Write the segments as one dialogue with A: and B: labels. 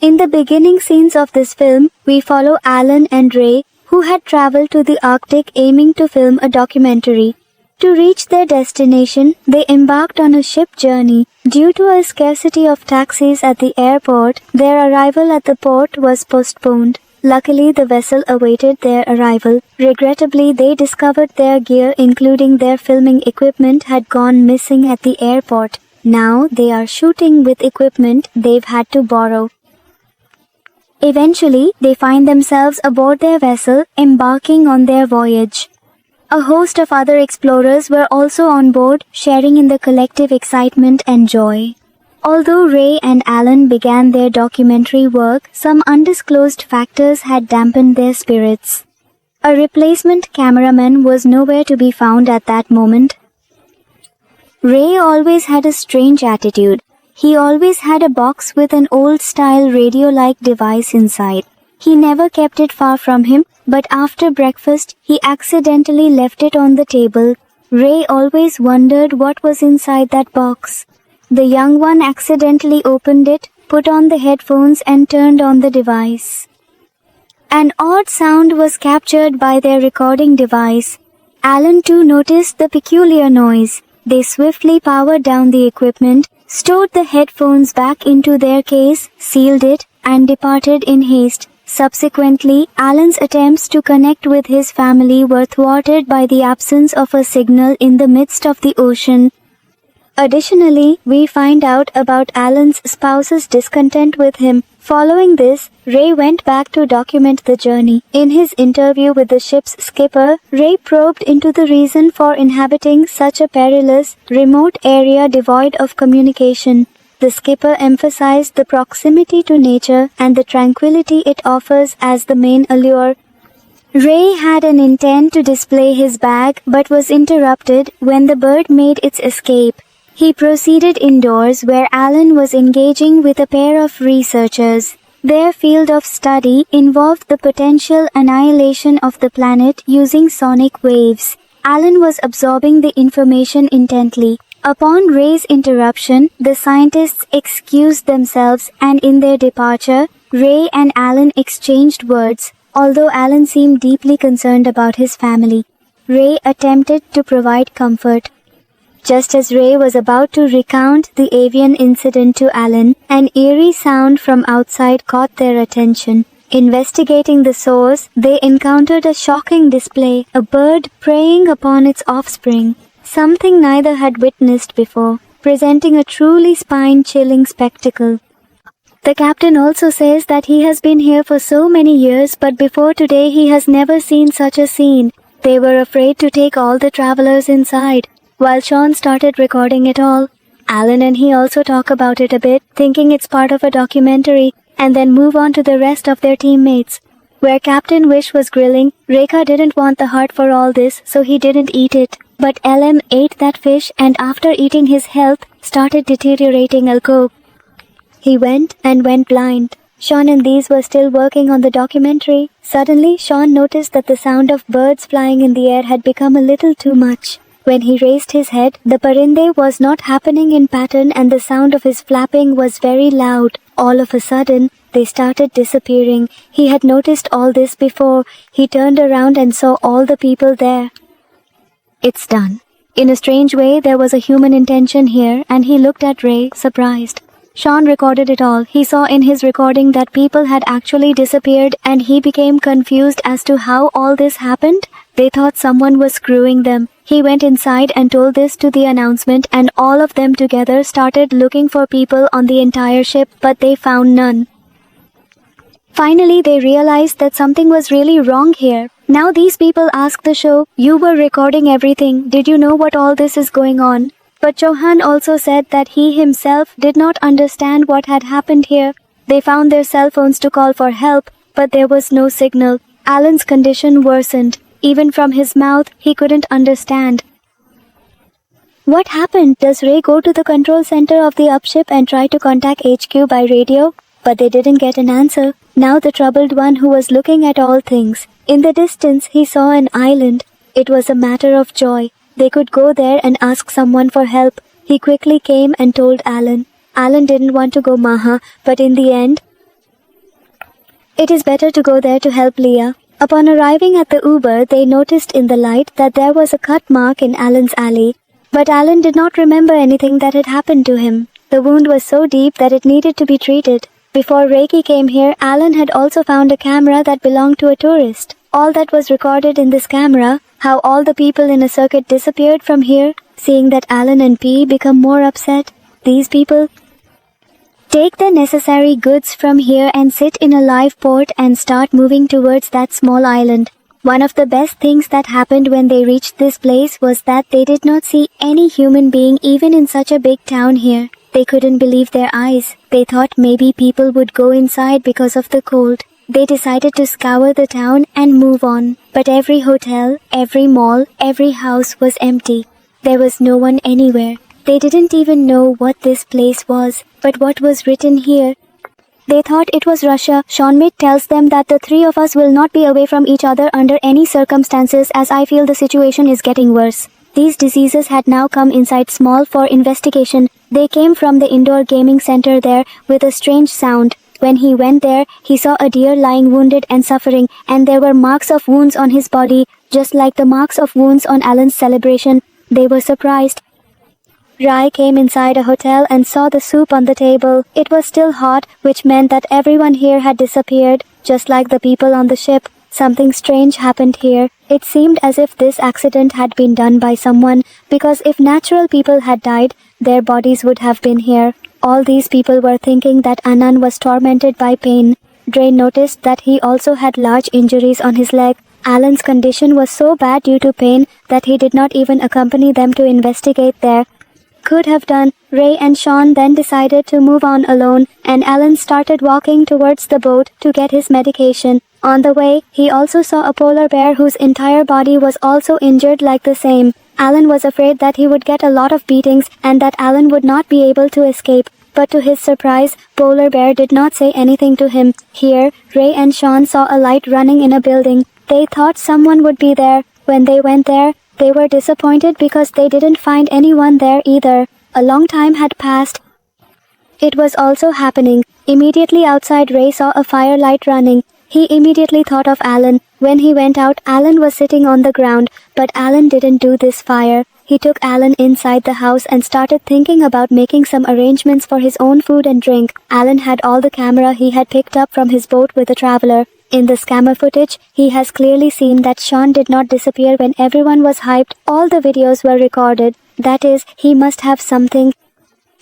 A: In the beginning scenes of this film, we follow Alan and Ray, who had traveled to the Arctic aiming to film a documentary. To reach their destination, they embarked on a ship journey. Due to a scarcity of taxis at the airport, their arrival at the port was postponed. Luckily, the vessel awaited their arrival. Regrettably, they discovered their gear, including their filming equipment, had gone missing at the airport. Now, they are shooting with equipment they've had to borrow. Eventually, they find themselves aboard their vessel, embarking on their voyage. A host of other explorers were also on board, sharing in the collective excitement and joy. Although Ray and Alan began their documentary work, some undisclosed factors had dampened their spirits. A replacement cameraman was nowhere to be found at that moment. Ray always had a strange attitude. He always had a box with an old-style radio-like device inside. He never kept it far from him, but after breakfast, he accidentally left it on the table. Ray always wondered what was inside that box. The young one accidentally opened it, put on the headphones and turned on the device. An odd sound was captured by their recording device. Alan too noticed the peculiar noise. They swiftly powered down the equipment, stowed the headphones back into their case, sealed it, and departed in haste. Subsequently, Alan's attempts to connect with his family were thwarted by the absence of a signal in the midst of the ocean. Additionally, we find out about Alan's spouse's discontent with him. Following this, Ray went back to document the journey. In his interview with the ship's skipper, Ray probed into the reason for inhabiting such a perilous, remote area devoid of communication. The skipper emphasized the proximity to nature and the tranquility it offers as the main allure. Ray had an intent to display his bag but was interrupted when the bird made its escape. He proceeded indoors where Alan was engaging with a pair of researchers. Their field of study involved the potential annihilation of the planet using sonic waves. Alan was absorbing the information intently. Upon Ray's interruption, the scientists excused themselves and in their departure, Ray and Alan exchanged words. Although Alan seemed deeply concerned about his family, Ray attempted to provide comfort. Just as Ray was about to recount the avian incident to Alan, an eerie sound from outside caught their attention. Investigating the source, they encountered a shocking display, a bird preying upon its offspring, something neither had witnessed before, presenting a truly spine-chilling spectacle. The captain also says that he has been here for so many years, but before today he has never seen such a scene. They were afraid to take all the travelers inside. While Sean started recording it all, Alan and he also talk about it a bit, thinking it's part of a documentary, and then move on to the rest of their teammates. Where Captain Wish was grilling, Rekha didn't want the heart for all this, so he didn't eat it. But LM ate that fish and after eating his health, started deteriorating alcove. He went blind. Sean and these were still working on the documentary. Suddenly, Sean noticed that the sound of birds flying in the air had become a little too much. When he raised his head, the parinde was not happening in pattern and the sound of his flapping was very loud. All of a sudden, they started disappearing. He had noticed all this before. He turned around and saw all the people there. It's done. In a strange way, there was a human intention here, and he looked at Ray, surprised. Sean recorded it all. He saw in his recording that people had actually disappeared, and he became confused as to how all this happened. They thought someone was screwing them. He went inside and told this to the announcement, and all of them together started looking for people on the entire ship, but they found none. Finally, they realized that something was really wrong here. Now these people ask the show, "You were recording everything. Did you know what all this is going on?" But Chauhan also said that he himself did not understand what had happened here. They found their cell phones to call for help, but there was no signal. Alan's condition worsened. Even from his mouth, he couldn't understand. What happened? Does Ray go to the control center of the upship and try to contact HQ by radio? But they didn't get an answer. Now the troubled one who was looking at all things. In the distance, he saw an island. It was a matter of joy. They could go there and ask someone for help. He quickly came and told Alan. Alan didn't want to go Maha, but in the end, It is better to go there to help Leah. Upon arriving at the Uber, they noticed in the light that there was a cut mark in Alan's alley. But Alan did not remember anything that had happened to him. The wound was so deep that it needed to be treated. Before Reiki came here, Alan had also found a camera that belonged to a tourist. All that was recorded in this camera, how all the people in a circuit disappeared from here, seeing that Alan and P become more upset. These people take the necessary goods from here and sit in a live port and start moving towards that small island. One of the best things that happened when they reached this place was that they did not see any human being even in such a big town here. They couldn't believe their eyes. They thought maybe people would go inside because of the cold. They decided to scour the town and move on. But every hotel, every mall, every house was empty. There was no one anywhere. They didn't even know what this place was, but what was written here. They thought it was Russia. Seanmate tells them that the three of us will not be away from each other under any circumstances, as I feel the situation is getting worse. These diseases had now come inside Small for investigation. They came from the indoor gaming center there with a strange sound. When he went there, he saw a deer lying wounded and suffering, and there were marks of wounds on his body, just like the marks of wounds on Alan's celebration. They were surprised. Rai came inside a hotel and saw the soup on the table. It was still hot, which meant that everyone here had disappeared, just like the people on the ship. Something strange happened here. It seemed as if this accident had been done by someone, because if natural people had died, their bodies would have been here. All these people were thinking that Anand was tormented by pain. Drain noticed that he also had large injuries on his leg. Alan's condition was so bad due to pain that he did not even accompany them to investigate there. Could have done. Ray and Sean then decided to move on alone, and Alan started walking towards the boat to get his medication. On the way, he also saw a polar bear whose entire body was also injured like the same. Alan was afraid that he would get a lot of beatings and that Alan would not be able to escape. But to his surprise, Polar Bear did not say anything to him. Here, Ray and Sean saw a light running in a building. They thought someone would be there. When they went there, they were disappointed because they didn't find anyone there either. A long time had passed. It was also happening. Immediately outside, Ray saw a firelight running. He immediately thought of Alan. When he went out, Alan was sitting on the ground, but Alan didn't do this fire. He took Alan inside the house and started thinking about making some arrangements for his own food and drink. Alan had all the camera he had picked up from his boat with a traveler. In the scammer footage, he has clearly seen that Sean did not disappear when everyone was hyped. All the videos were recorded. That is, he must have something.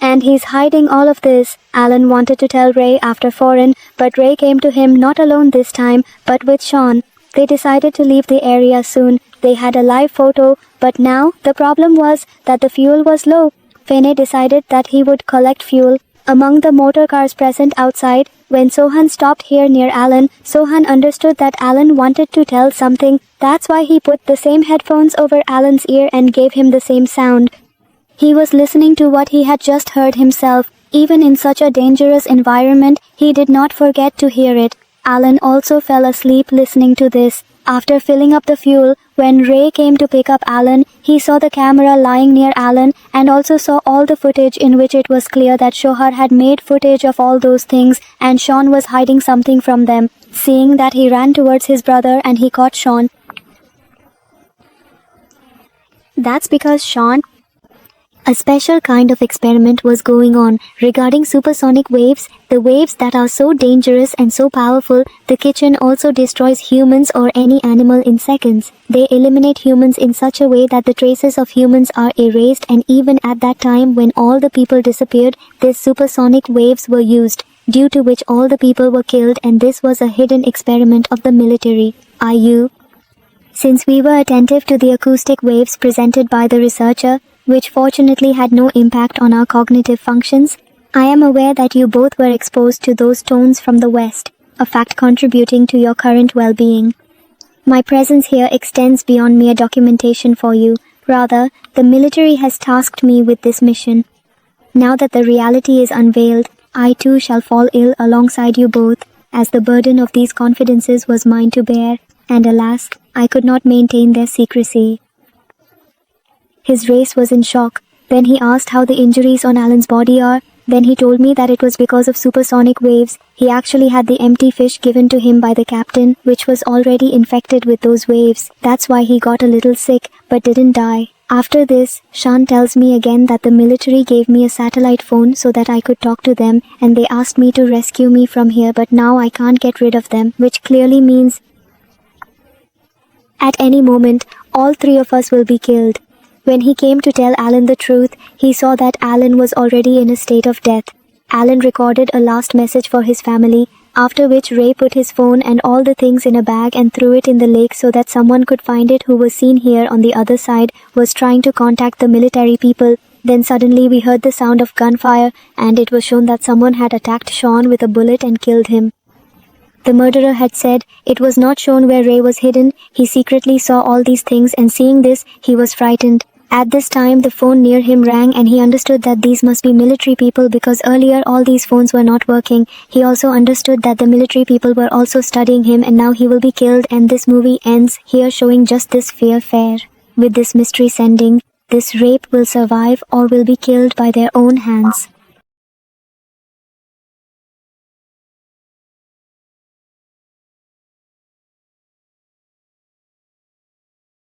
A: And he's hiding all of this. Alan wanted to tell Ray after foreign, but Ray came to him not alone this time, but with Sean. They decided to leave the area soon. They had a live photo, but now the problem was that the fuel was low. Fene decided that he would collect fuel. Among the motor cars present outside, when Sohan stopped here near Alan, Sohan understood that Alan wanted to tell something. That's why he put the same headphones over Alan's ear and gave him the same sound. He was listening to what he had just heard himself. Even in such a dangerous environment, he did not forget to hear it. Alan also fell asleep listening to this. After filling up the fuel, when Ray came to pick up Alan, he saw the camera lying near Alan and also saw all the footage in which it was clear that Shohar had made footage of all those things and Sean was hiding something from them. Seeing that, he ran towards his brother and he caught Sean. That's because a special kind of experiment was going on regarding supersonic waves, the waves that are so dangerous and so powerful. The kitchen also destroys humans or any animal in seconds. They eliminate humans in such a way that the traces of humans are erased, and even at that time when all the people disappeared, these supersonic waves were used, due to which all the people were killed, and this was a hidden experiment of the military. Since we were attentive to the acoustic waves presented by the researcher, which fortunately had no impact on our cognitive functions, I am aware that you both were exposed to those tones from the West, a fact contributing to your current well-being. My presence here extends beyond mere documentation for you. Rather, the military has tasked me with this mission. Now that the reality is unveiled, I too shall fall ill alongside you both, as the burden of these confidences was mine to bear, and alas, I could not maintain their secrecy. His race was in shock. Then he asked how the injuries on Alan's body are. Then he told me that it was because of supersonic waves. He actually had the empty fish given to him by the captain, which was already infected with those waves. That's why he got a little sick, but didn't die. After this, Shan tells me again that the military gave me a satellite phone so that I could talk to them, and they asked me to rescue me from here, but now I can't get rid of them, which clearly means at any moment, all three of us will be killed. When he came to tell Alan the truth, he saw that Alan was already in a state of death. Alan recorded a last message for his family, after which Ray put his phone and all the things in a bag and threw it in the lake so that someone could find it who was seen here on the other side, was trying to contact the military people. Then suddenly we heard the sound of gunfire, and it was shown that someone had attacked Sean with a bullet and killed him. The murderer had said it was not shown where Ray was hidden. He secretly saw all these things, and seeing this, he was frightened. At this time, the phone near him rang, and he understood that these must be military people because earlier all these phones were not working. He also understood that the military people were also studying him, and now he will be killed, and this movie ends here showing just this fear fair. With this mystery sending, this rape will survive or will be killed by their own hands.